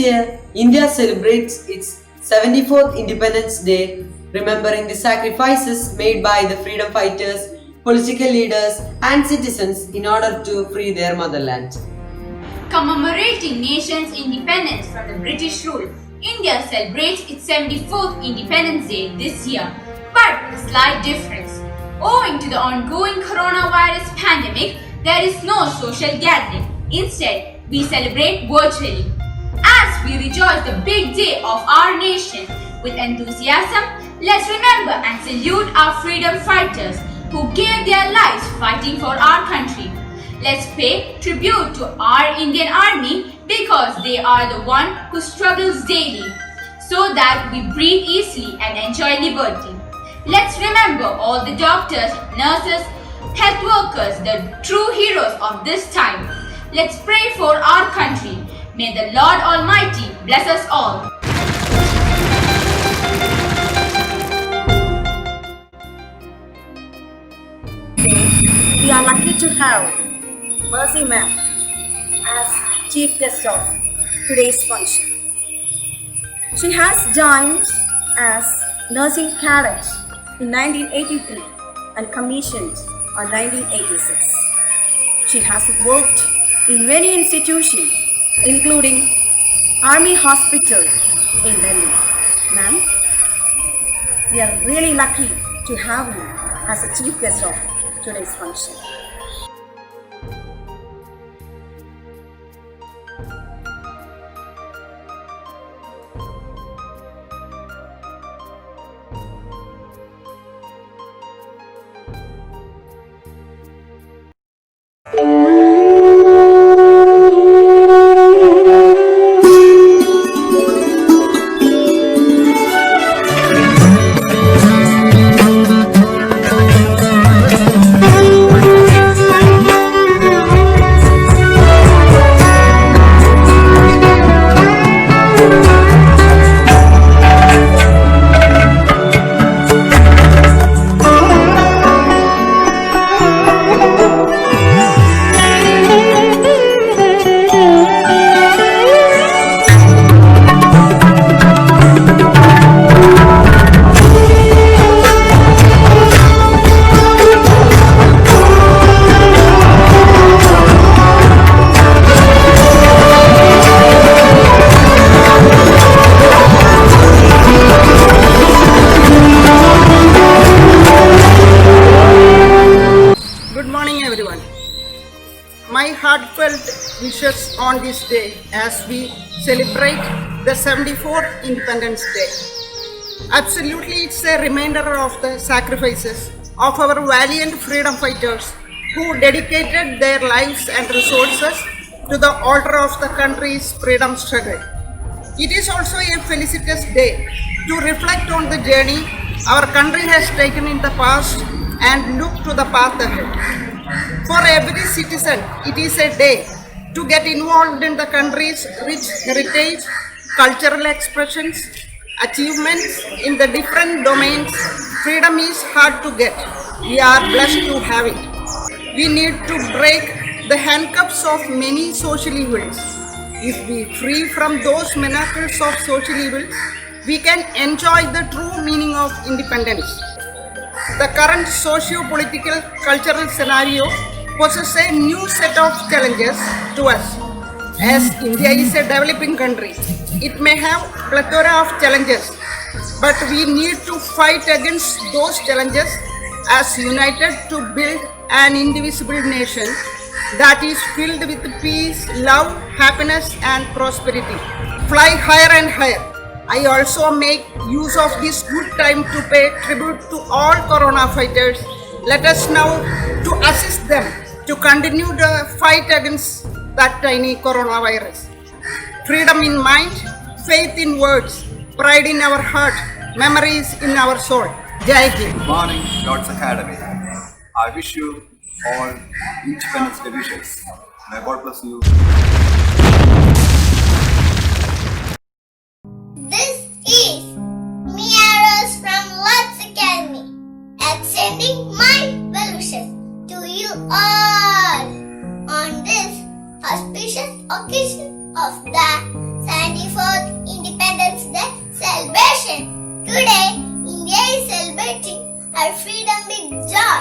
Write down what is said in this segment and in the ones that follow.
year, India celebrates its 74th Independence Day, remembering the sacrifices made by the freedom fighters, political leaders, and citizens in order to free their motherland. Commemorating nation's independence from the British rule, India celebrates its 74th Independence Day this year, but with a slight difference. Owing to the ongoing coronavirus pandemic, there is no social gathering. Instead, we celebrate virtually. As we rejoice the big day of our nation with enthusiasm, let's remember and salute our freedom fighters who gave their lives fighting for our country. Let's pay tribute to our Indian Army because they are the one who struggles daily so that we breathe easily and enjoy liberty. Let's remember all the doctors, nurses, health workers, the true heroes of this time. Let's pray for our country. May the Lord Almighty bless us all. We are lucky to have Mercy Ma'am as chief guest of today's function. She has joined as nursing cadet in 1983 and commissioned on 1986. She has worked in many institutions including Army Hospital in Delhi. Ma'am, we are really lucky to have you as a chief guest of today's function. My heartfelt wishes on this day as we celebrate the 74th Independence Day. Absolutely, it's a reminder of the sacrifices of our valiant freedom fighters who dedicated their lives and resources to the altar of the country's freedom struggle. It is also a felicitous day to reflect on the journey our country has taken in the past and look to the path ahead. For every citizen, it is a day to get involved in the country's rich heritage, cultural expressions, achievements in the different domains. Freedom is hard to get. We are blessed to have it. We need to break the handcuffs of many social evils. If we free from those manacles of social evils, we can enjoy the true meaning of independence. The current socio-political cultural scenario poses a new set of challenges to us. As India is a developing country, it may have a plethora of challenges, but we need to fight against those challenges as united to build an indivisible nation that is filled with peace, love, happiness and prosperity. Fly higher and higher. I also make use of this good time to pay tribute to all corona fighters. Let us now to assist them to continue the fight against that tiny coronavirus. Freedom in mind, faith in words, pride in our heart, memories in our soul. Jai Hind. Good morning, Lord's Academy. I wish you all Independence Day wishes. May God bless you. This is Mia Rose from Lord's Academy, extending my well wishes to you all on this auspicious occasion of the 74th Today, India is celebrating her freedom with joy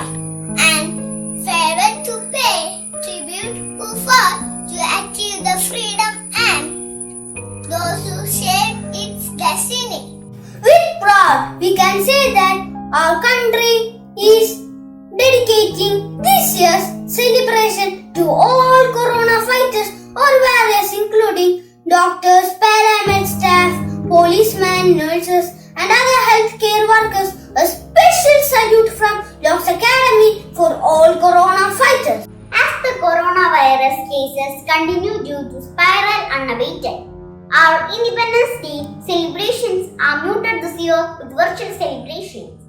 and farewell to pay tribute who fought to achieve the freedom and those who shaped its destiny. With pride, we can say that our country is dedicating this year's celebration to all corona fighters or warriors including doctors, paramedic staff, policemen, nurses and other healthcare workers. A special salute from Lux Academy for all corona fighters. As the coronavirus cases continue due to spiral unabated, our Independence Day celebrations are muted this year with virtual celebrations.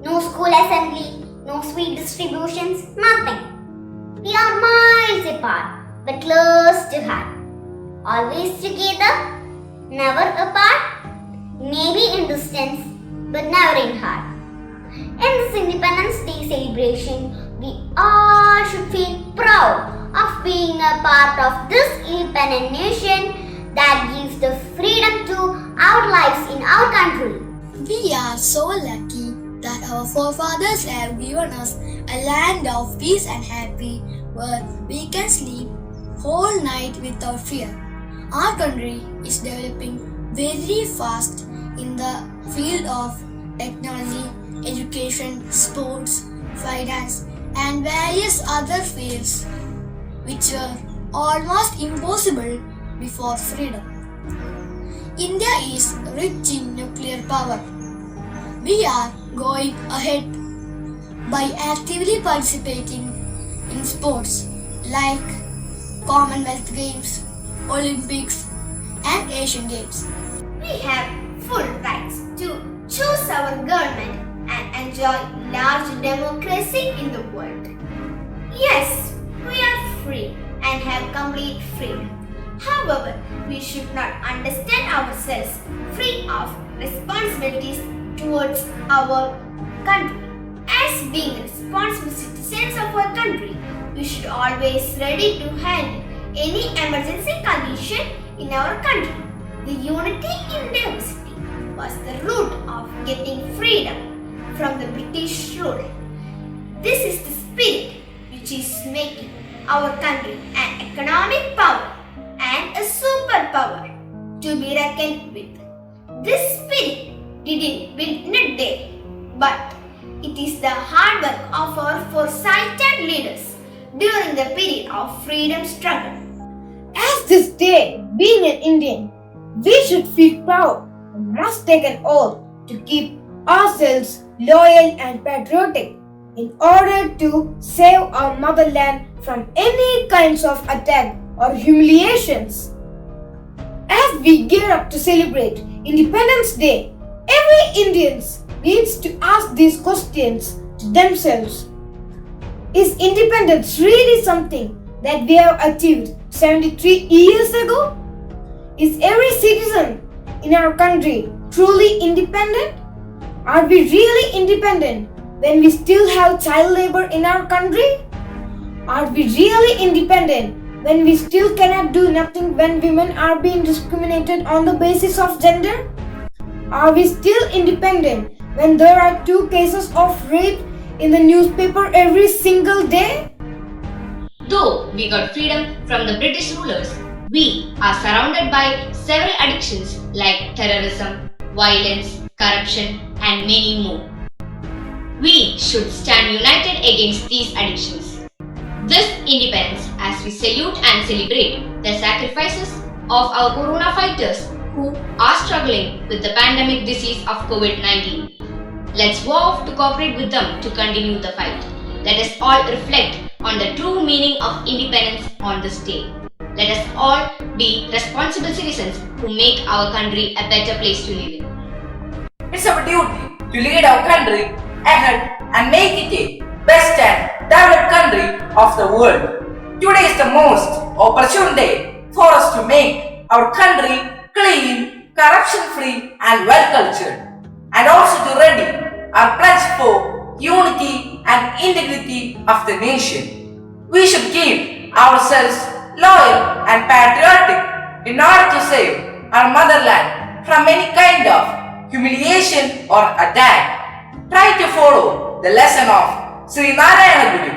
No school assembly, no sweet distributions, nothing. We are miles apart, but close to heart. Always together, never apart, maybe in distance, but never in heart. In this Independence Day celebration, we all should feel proud of being a part of this independent nation that gives the freedom to our lives in our country. We are so lucky that our forefathers have given us a land of peace and happy where we can sleep whole night without fear. Our country is developing very fast in the field of technology, education, sports, finance and various other fields which were almost impossible before freedom. India is rich in nuclear power. We are going ahead by actively participating in sports like Commonwealth Games, Olympics and Asian Games. We have full rights to choose our government and enjoy large democracy in the world. Yes, we are free and have complete freedom. However, we should not understand ourselves free of responsibilities towards our country. As being responsible citizens of our country, we should always ready to handle any emergency condition in our country. The unity in diversity was the root of getting freedom from the British rule. This is the spirit which is making our country an economic power and a superpower to be reckoned with. This spirit didn't build in a day, but it is the hard work of our foresighted leaders during the period of freedom struggle. As this day, being an Indian, we should feel proud and must take an oath to keep ourselves loyal and patriotic in order to save our motherland from any kinds of attack or humiliations. As we gear up to celebrate Independence Day, every Indian needs to ask these questions to themselves. Is independence really something that we have achieved 73 years ago? Is every citizen in our country truly independent? Are we really independent when we still have child labor in our country? Are we really independent when we still cannot do nothing when women are being discriminated on the basis of gender? Are we still independent when there are 2 cases of rape in the newspaper every single day? Though we got freedom from the British rulers, we are surrounded by several addictions like terrorism, violence, corruption, and many more. We should stand united against these addictions. This independence, as we salute and celebrate the sacrifices of our corona fighters who are struggling with the pandemic disease of COVID-19. Let's vow to cooperate with them to continue the fight. Let us all reflect on the true meaning of independence on this day. Let us all be responsible citizens who make our country a better place to live in. It's our duty to lead our country ahead and make it a best and developed country of the world. Today is the most opportune day for us to make our country clean, corruption-free and well-cultured, and also to ready our pledge for unity and integrity of the nation. We should keep ourselves loyal and patriotic in order to save our motherland from any kind of humiliation or attack. Try to follow the lesson of Sri Narayana Guru.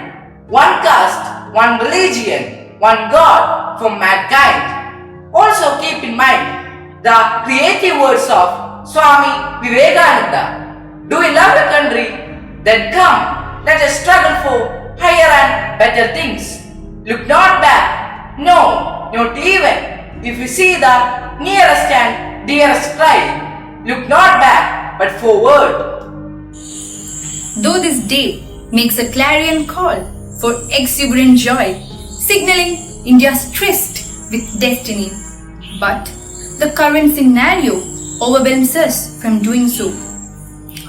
One caste, one religion, one God for mankind. Also keep in mind the creative words of Swami Vivekananda. Do you love your country? Then come, let us struggle for higher and better things. Look not back, no, not even if you see the nearest and dearest cry. Look not back, but forward. Though this day makes a clarion call for exuberant joy, signaling India's tryst with destiny, but the current scenario overwhelms us from doing so.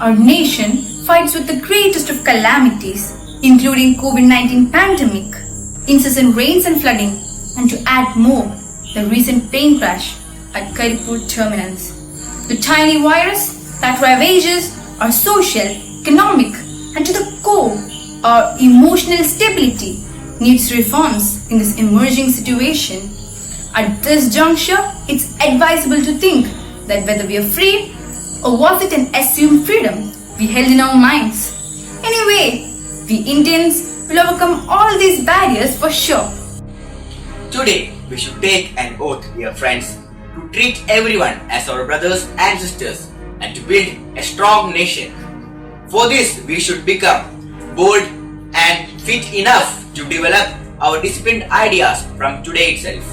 Our nation fights with the greatest of calamities, including COVID-19 pandemic, incessant rains and flooding, and to add more, the recent plane crash at Karipur terminus. The tiny virus that ravages our social, economic, and to the core, our emotional stability needs reforms in this emerging situation. At this juncture, it's advisable to think that whether we are free or was it an assumed freedom we held in our minds. Anyway, we Indians will overcome all these barriers for sure. Today, we should take an oath, dear friends, to treat everyone as our brothers and sisters and to build a strong nation. For this, we should become bold and fit enough to develop our disciplined ideas from today itself.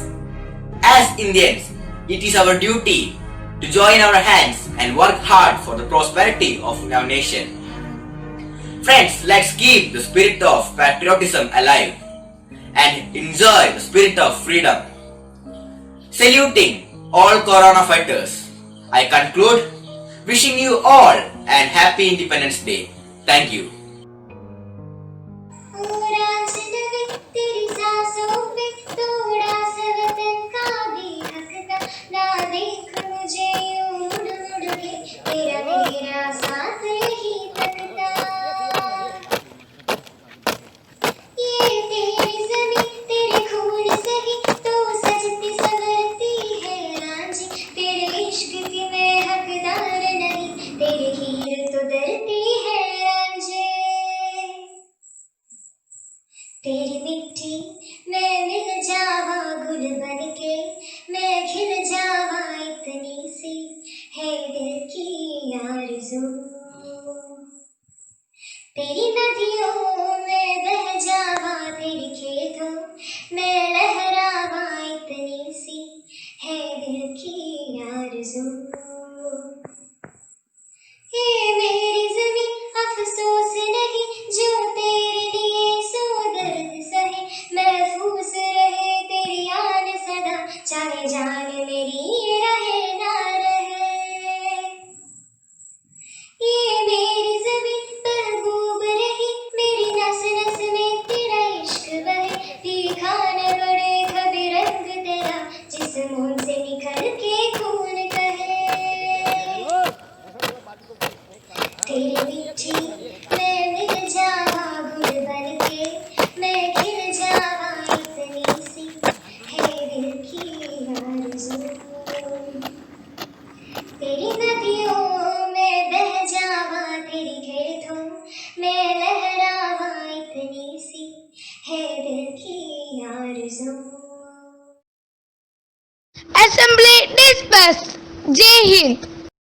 As Indians, it is our duty to join our hands and work hard for the prosperity of our nation. Friends, let's keep the spirit of patriotism alive and enjoy the spirit of freedom. Saluting all Corona fighters, I conclude wishing you all an happy Independence Day. Thank you. तेरी मिट्टी मैं मिल जावा गुल बनके मैं खिल जावा इतनी सी है दिल की आरज़ू तेरी नदियों में बह जावा तेरी खेतों में लहरावा इतनी सी है दिल की आरज़ू ये मेरी ज़मीं अफसोस नहीं जो तेरे लिए सो दर्द सहे महफूस रहे तेरी याद सदा चाहे जान मेरी रहे ना रहे ये मेरी ज़मीं महबूब रही मेरी नस नस में तेरा इश्क बहे तीखा न बड़े कभी रंग तेरा जिस मुंह से निखर के खून कहे तेरी मिट्टी मैं मिल जावा गुल बनके मैं खिल जावा इतनी सी है दिल की आरज़ू तेरी नदियों में बह जावा तेरी खेतों में लहरावा इतनी सी है दिल की आरज़ू Assembly dispersed. Jai Hind.